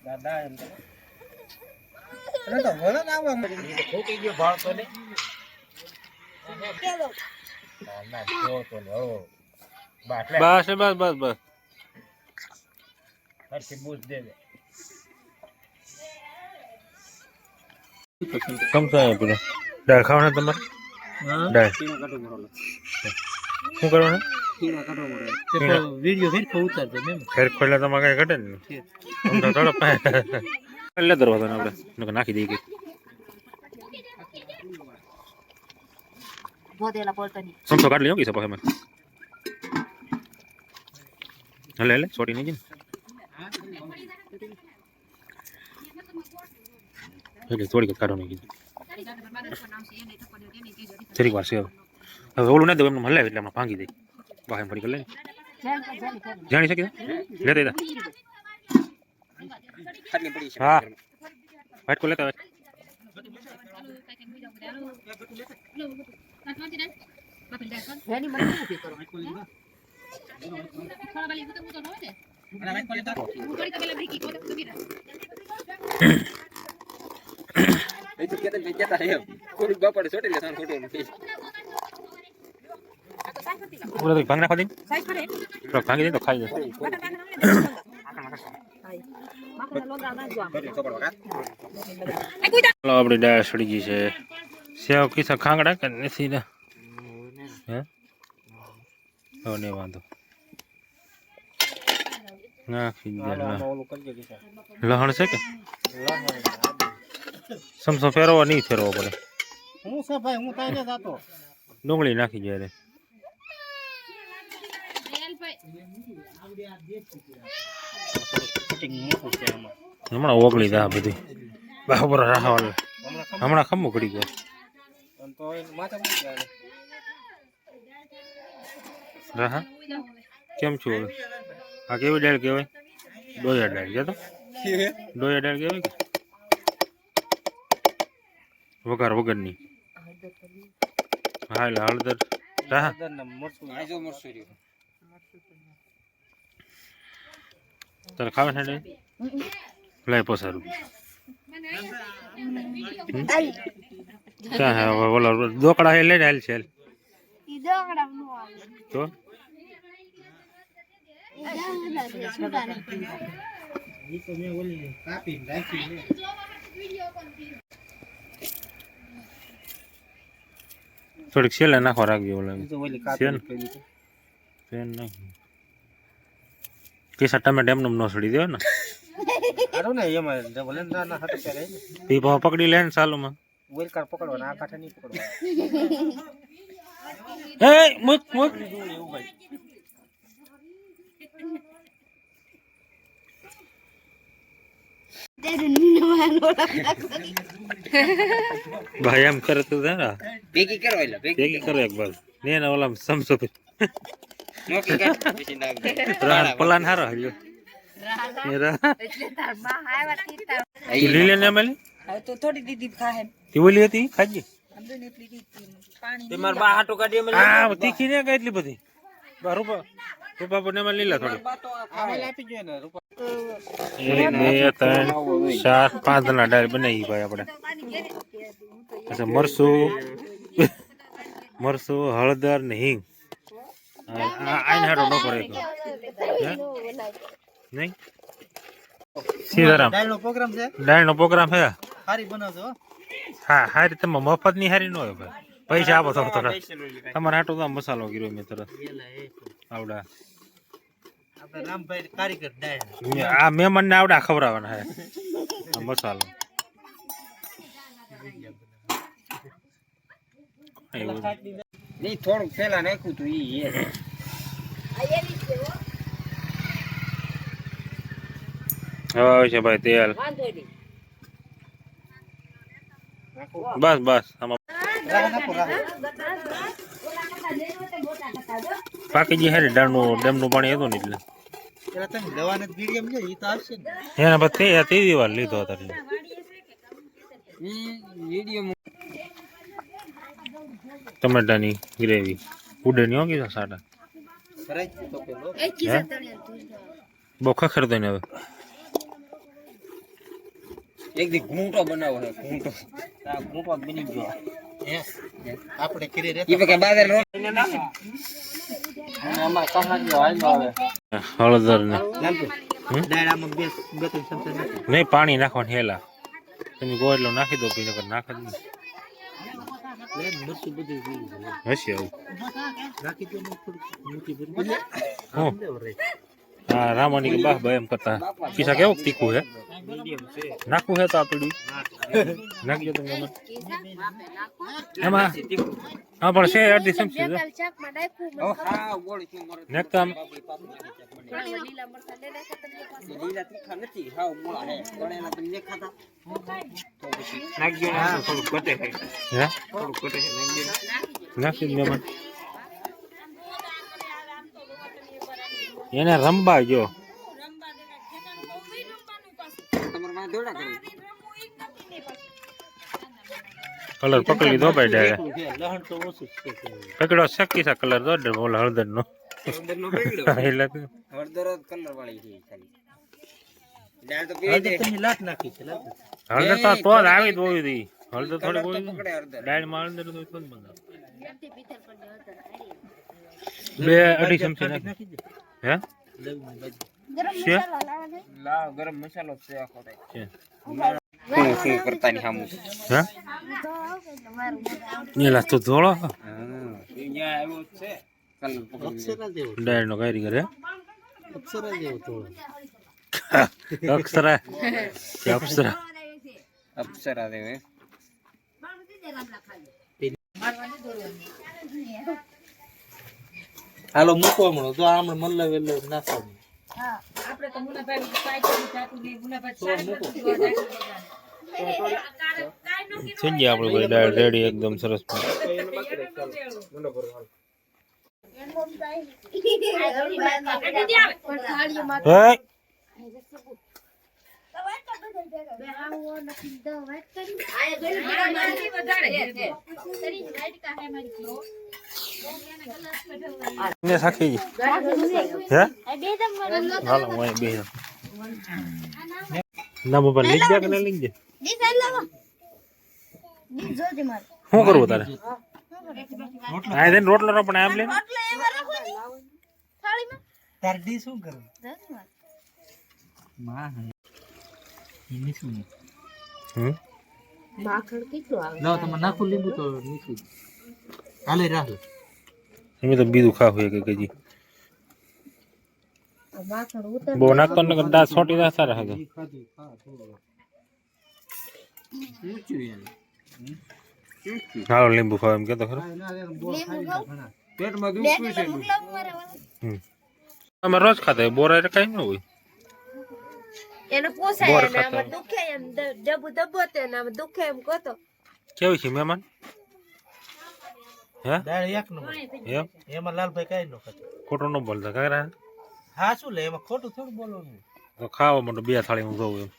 દાદા એમ તો વળો આવવા મળી ખોટી ગયો ભાવ તો ને ના જો તો લો બાટલા બસ બસ બસ બસ હરથી બૂઝ દે સમજાય પેલો દાળ ખાવાના તમારે દાળ શું કરવાનું વિડિયો ફેર ઉતારજો મેમ ફેર ખોલે તો કઈ ઘટે ને આમ તો થોડો એટલે દરવાજો આપણે નાખી દઈએ સમસો કાઢ લ્યો કે સપો એમાં હલે હલે છોટી નહીં એટલે થોડીક કાઢો નહીં કીધું થોડીક વાર છે હવે ઓલું ના દઉં એમને હલાવે એટલે હમણાં ભાંગી દઈ બહાર ફરી લે જાણી શકે લેતા હા વાઇટ કો લેતા ભાંગના ખાધી ભાંગી દે તો ખાઈ જશે આપડી દાળ સડી ગઈ છે સેવ કિસ્સા ખાંગડા કે નથી ને હે ને વાંધો નાખી દે લહણ છે કે સમસો ફેરવો નહીં ફેરવો પડે હું છે ભાઈ હું તાઈને જાતો ડુંગળી નાખી દે રે હમણાં ઓગળી દા બધી બરાબર રાહવાલ હમણાં ખમું પડી ગયો રાહા કેમ છું હવે આ કેવી દાળ કહેવાય ડોયા દાળ છે તો ડોયા દાળ કહેવાય કે વઘાર વગરની હા એટલે હળદર રાહા તારે ખાવા છે લાય પસાર ક્યાં હે ઓલા દોકડા હે લઈને હાલ છે તો થોડીક છેલ્લે નાખવા રાખજો ઓલા પેન નાખી કેસા ટમેટા એમને ન સડી દો ને પીપા પકડી લે ને સાલુમાં પકડવાના આ કાંઠે નહીં પકડવા એ મુક મુક ભાઈ એમ કરે તું ને ભેગી કરો એટલે ભેગી કરો એક બાજુ ને ને ઓલા સમસો નોકી કાઢ પછી નાખ દે પ્લાન હારો હલ્યો એરા એટલે તાર માં આવા તી લીલે ને મળી હવે તો થોડી દીદી ખાહે તી ઓલી હતી ખાજી અંદર ને એટલી દીદી પાણી તે માર બા હાટો કાઢી મળી હા તીખી ને કે એટલી બધી રૂપા રૂપા પર ને માં લીલા થોડી આવેલ આપી જો ને રૂપા 1 2 3 4 5 ના ડાળ બનાવી ભાઈ આપણે અચ્છા મરસું હળદર ને હિંગ આઈને હાડો ન કરે નહીં સીધારામ ડાળનો પ્રોગ્રામ છે હારી બનાવજો હા હારી તમે મફત ની હારી ન હોય ભાઈ પૈસા આપો થોડો થોડા તમારે હાટો તો મસાલો ગીરો મેં તરત આવડા આપણે રામભાઈ કારીગર ડાળ આ મહેમાન ને આવડા ખવડાવવાના હે મસાલો નહીં થોડુંક પેલા નાખ્યું તું ઈ હવે આવે છે ભાઈ તેલ. બસ બસ આમાં પાકી જે હેરી ડેમનું પાણી હતું ને એટલે એના પછી ત્રીજી વાર લીધો હતો ટમેટાની ગ્રેવી ઉડે ની હોગી સાટા બહુ ખખડતો ને હવે એક દી ઘૂંટો બનાવો છે ઘૂંટો બની ગયો આપણે કરી રે ઈ કે બાદર નો આમાં કહાની હાલ આવે હળદર ને દાડામાં બે ત્રણ ચમચા નહીં પાણી નાખવાનું હેલા તમે ગો એટલો નાખી દો પીને નાખ જ નહીં મરચું બધું હશે આવું રાખી દો થોડું મોટી ભરી હા રામાની કે બાહ ભાઈ એમ કરતા પીસા કેવું તીખું હે નાખવું હે તો આ પીડ્યું નાખજો તમે એમાં હા પણ છે અડધી ચમચી નાખતા લીલા તીખા નથી હાવ મોળા હે તળેલા તમે ખાતા નાખજો થોડું ઘટે હે થોડું ઘટે હે નાખજો મહેમાન એને રંબા જો કલર પકડી લીધો ભાઈ ડાયરે પકડો શકી છે કલર દો બોલ હળદર નો હળદર કલર વાળી છે ખાલી દાળ તો પીવી દે લાટ નાખી છે હળદર તો જ આવી જ હોવી હતી હળદર થોડી બોલી ડાળ માં હળદર તો કોણ બંધ બે અઢી ચમચી નાખી હે ગરમ મસાલો છે આખો કરતા ની સામું હે નીલા તો ધોળો અહીંયા આવ્યો છે અક્ષરા જેવો ડાળ નો કારીગર હે અક્ષરા જેવો થોડો અક્ષરા અપ્સરા અપ્સરા દેવે હાલો મૂકો હમણો તો આમણે મલ્લ વેલ્લો નાખો હા આપણે તો મુનાભાઈ પાઈ ચાટુ ને મુનાભાઈ થઈ ગયા આપણે ભાઈ ડાળ રેડી એકદમ સરસ ને સાખી હે હાલો હું બે ના બાબા લઈ જા કે ના લઈ જા શું કરવું તારે આ દે રોટલો નો પણ આમ લે તાર ડી શું કરવું માં ઇની શું માખણ કેટલું આવે લો તમે નાખું લીંબુ તો નીકળી હાલે રાખ એમ તો બીજું ખાવું કે કેજી બહુ નાખતો ને દાંત છોટી દા સારા હે હાલો લીંબુ ખાવ એમ કેતો ખરો પેટમાં દુખતું છે અમે રોજ ખાતા બોરા એટલે કઈ ન હોય એને પોસાય ને આમાં દુખે એમ ડબુ દબોતે ને આમાં દુખે એમ કોતો કેવું છે મહેમાન હે દાળ એક નો એમ એમાં લાલભાઈ કઈ નો ખાતો ખોટું ન બોલતા કાંઈ હા શું લે એમાં ખોટું થોડું બોલવાનું તો ખાવા માટે બે થાળી હું જોઉં એમ